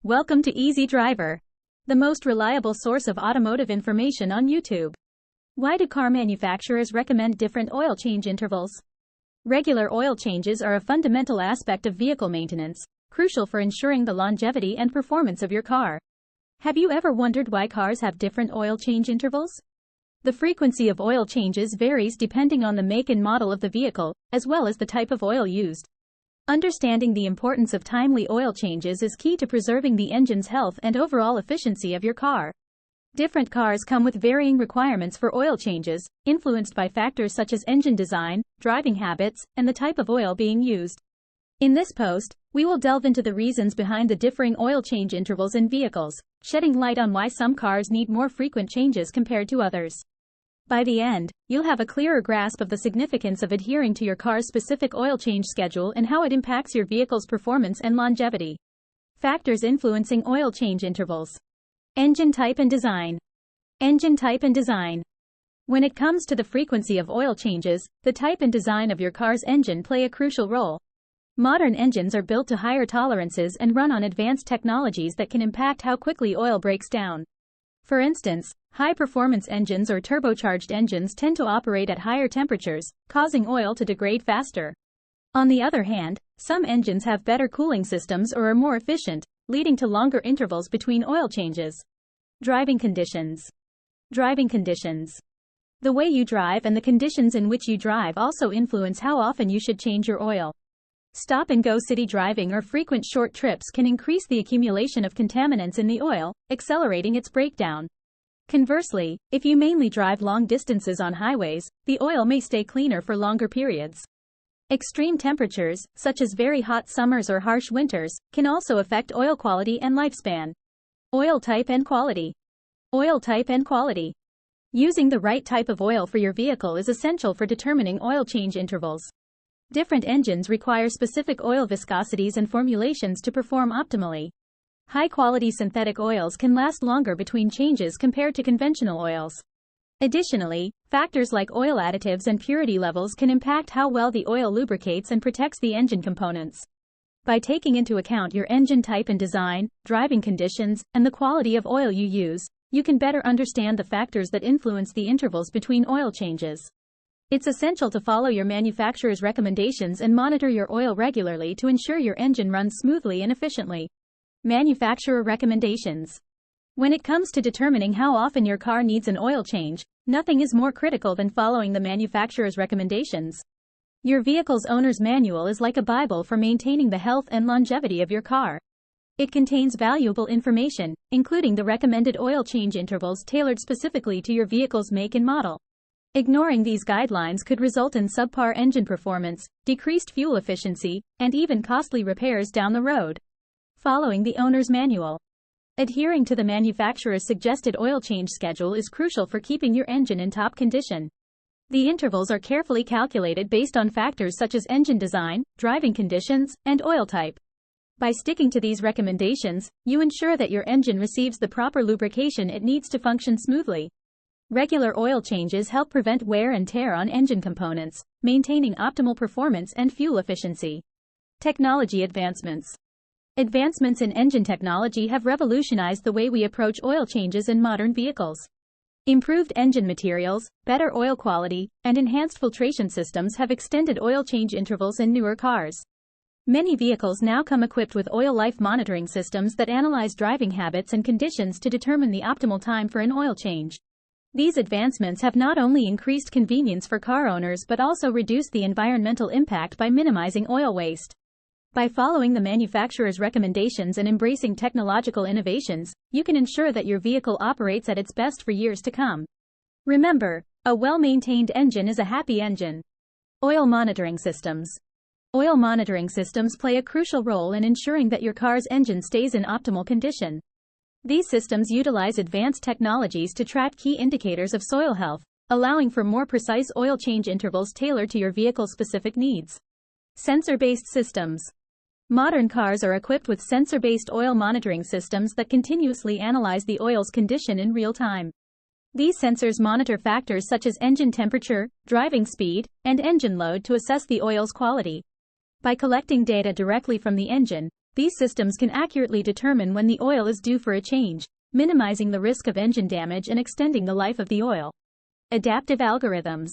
Welcome to Easy Driver, the most reliable source of automotive information on YouTube. Why do car manufacturers recommend different oil change intervals? Regular oil changes are a fundamental aspect of vehicle maintenance, crucial for ensuring the longevity and performance of your car. Have you ever wondered why cars have different oil change intervals? The frequency of oil changes varies depending on the make and model of the vehicle, as well as the type of oil used. Understanding the importance of timely oil changes is key to preserving the engine's health and overall efficiency of your car. Different cars come with varying requirements for oil changes, influenced by factors such as engine design, driving habits, and the type of oil being used. In this post, we will delve into the reasons behind the differing oil change intervals in vehicles, shedding light on why some cars need more frequent changes compared to others. By the end, you'll have a clearer grasp of the significance of adhering to your car's specific oil change schedule and how it impacts your vehicle's performance and longevity. Factors influencing oil change intervals. Engine type and design. Engine type and design. When it comes to the frequency of oil changes, the type and design of your car's engine play a crucial role. Modern engines are built to higher tolerances and run on advanced technologies that can impact how quickly oil breaks down. For instance, high-performance engines or turbocharged engines tend to operate at higher temperatures, causing oil to degrade faster. On the other hand, some engines have better cooling systems or are more efficient, leading to longer intervals between oil changes. Driving conditions. Driving conditions. The way you drive and the conditions in which you drive also influence how often you should change your oil. Stop-and-go city driving or frequent short trips can increase the accumulation of contaminants in the oil, accelerating its breakdown. Conversely, if you mainly drive long distances on highways, the oil may stay cleaner for longer periods. Extreme temperatures, such as very hot summers or harsh winters, can also affect oil quality and lifespan. Oil type and quality. Oil type and quality. Using the right type of oil for your vehicle is essential for determining oil change intervals. Different engines require specific oil viscosities and formulations to perform optimally. High-quality synthetic oils can last longer between changes compared to conventional oils. Additionally, factors like oil additives and purity levels can impact how well the oil lubricates and protects the engine components. By taking into account your engine type and design, driving conditions, and the quality of oil you use, you can better understand the factors that influence the intervals between oil changes. It's essential to follow your manufacturer's recommendations and monitor your oil regularly to ensure your engine runs smoothly and efficiently. Manufacturer recommendations. When it comes to determining how often your car needs an oil change, nothing is more critical than following the manufacturer's recommendations. Your vehicle's owner's manual is like a Bible for maintaining the health and longevity of your car. It contains valuable information, including the recommended oil change intervals tailored specifically to your vehicle's make and model. Ignoring these guidelines could result in subpar engine performance, decreased fuel efficiency, and even costly repairs down the road. Following the owner's manual. Adhering to the manufacturer's suggested oil change schedule is crucial for keeping your engine in top condition. The intervals are carefully calculated based on factors such as engine design, driving conditions, and oil type. By sticking to these recommendations, you ensure that your engine receives the proper lubrication it needs to function smoothly. Regular oil changes help prevent wear and tear on engine components, maintaining optimal performance and fuel efficiency. Technology advancements. Advancements in engine technology have revolutionized the way we approach oil changes in modern vehicles. Improved engine materials, better oil quality, and enhanced filtration systems have extended oil change intervals in newer cars. Many vehicles now come equipped with oil life monitoring systems that analyze driving habits and conditions to determine the optimal time for an oil change. These advancements have not only increased convenience for car owners but also reduced the environmental impact by minimizing oil waste. By following the manufacturer's recommendations and embracing technological innovations, you can ensure that your vehicle operates at its best for years to come. Remember, a well-maintained engine is a happy engine. Oil monitoring systems. Oil monitoring systems play a crucial role in ensuring that your car's engine stays in optimal condition. These systems utilize advanced technologies to track key indicators of soil health, allowing for more precise oil change intervals tailored to your vehicle's specific needs. Sensor-based systems. Modern cars are equipped with sensor-based oil monitoring systems that continuously analyze the oil's condition in real time. These sensors monitor factors such as engine temperature, driving speed, and engine load to assess the oil's quality. By collecting data directly from the engine, These systems can accurately determine when the oil is due for a change, minimizing the risk of engine damage and extending the life of the oil. Adaptive algorithms.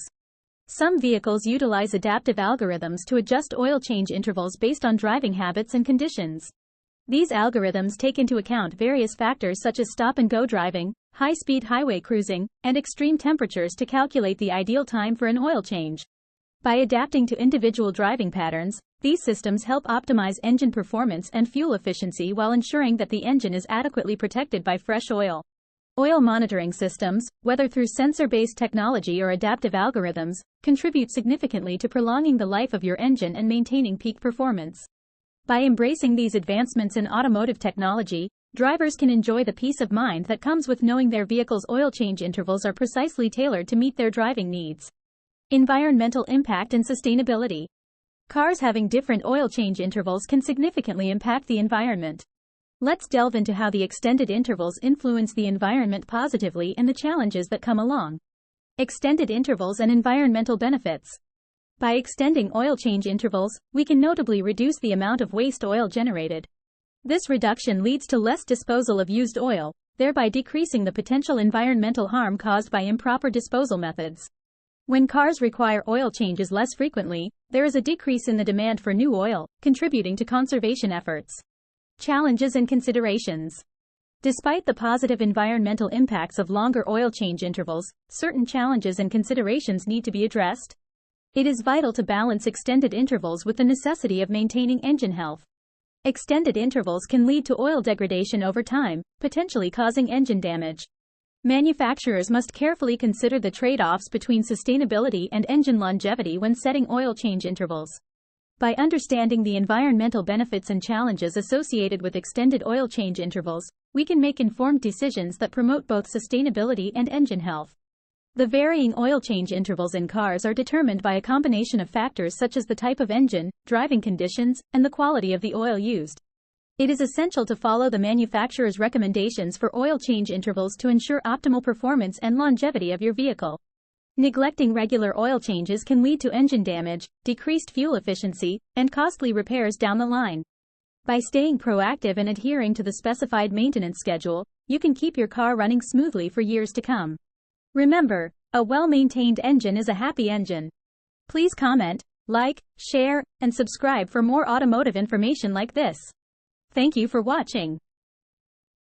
Some vehicles utilize adaptive algorithms to adjust oil change intervals based on driving habits and conditions. These algorithms take into account various factors such as stop-and-go driving, high-speed highway cruising, and extreme temperatures to calculate the ideal time for an oil change. By adapting to individual driving patterns, these systems help optimize engine performance and fuel efficiency while ensuring that the engine is adequately protected by fresh oil. Oil monitoring systems, whether through sensor-based technology or adaptive algorithms, contribute significantly to prolonging the life of your engine and maintaining peak performance. By embracing these advancements in automotive technology, drivers can enjoy the peace of mind that comes with knowing their vehicle's oil change intervals are precisely tailored to meet their driving needs. Environmental impact and sustainability. Cars having different oil change intervals can significantly impact the environment. Let's delve into how the extended intervals influence the environment positively and the challenges that come along. Extended intervals and environmental benefits. By extending oil change intervals, we can notably reduce the amount of waste oil generated. This reduction leads to less disposal of used oil, thereby decreasing the potential environmental harm caused by improper disposal methods. When cars require oil changes less frequently, there is a decrease in the demand for new oil, contributing to conservation efforts. Challenges and considerations. Despite the positive environmental impacts of longer oil change intervals, certain challenges and considerations need to be addressed. It is vital to balance extended intervals with the necessity of maintaining engine health. Extended intervals can lead to oil degradation over time, potentially causing engine damage. Manufacturers must carefully consider the trade-offs between sustainability and engine longevity when setting oil change intervals. By understanding the environmental benefits and challenges associated with extended oil change intervals, we can make informed decisions that promote both sustainability and engine health. The varying oil change intervals in cars are determined by a combination of factors such as the type of engine, driving conditions, and the quality of the oil used. It is essential to follow the manufacturer's recommendations for oil change intervals to ensure optimal performance and longevity of your vehicle. Neglecting regular oil changes can lead to engine damage, decreased fuel efficiency, and costly repairs down the line. By staying proactive and adhering to the specified maintenance schedule, you can keep your car running smoothly for years to come. Remember, a well-maintained engine is a happy engine. Please comment, like, share, and subscribe for more automotive information like this. Thank you for watching.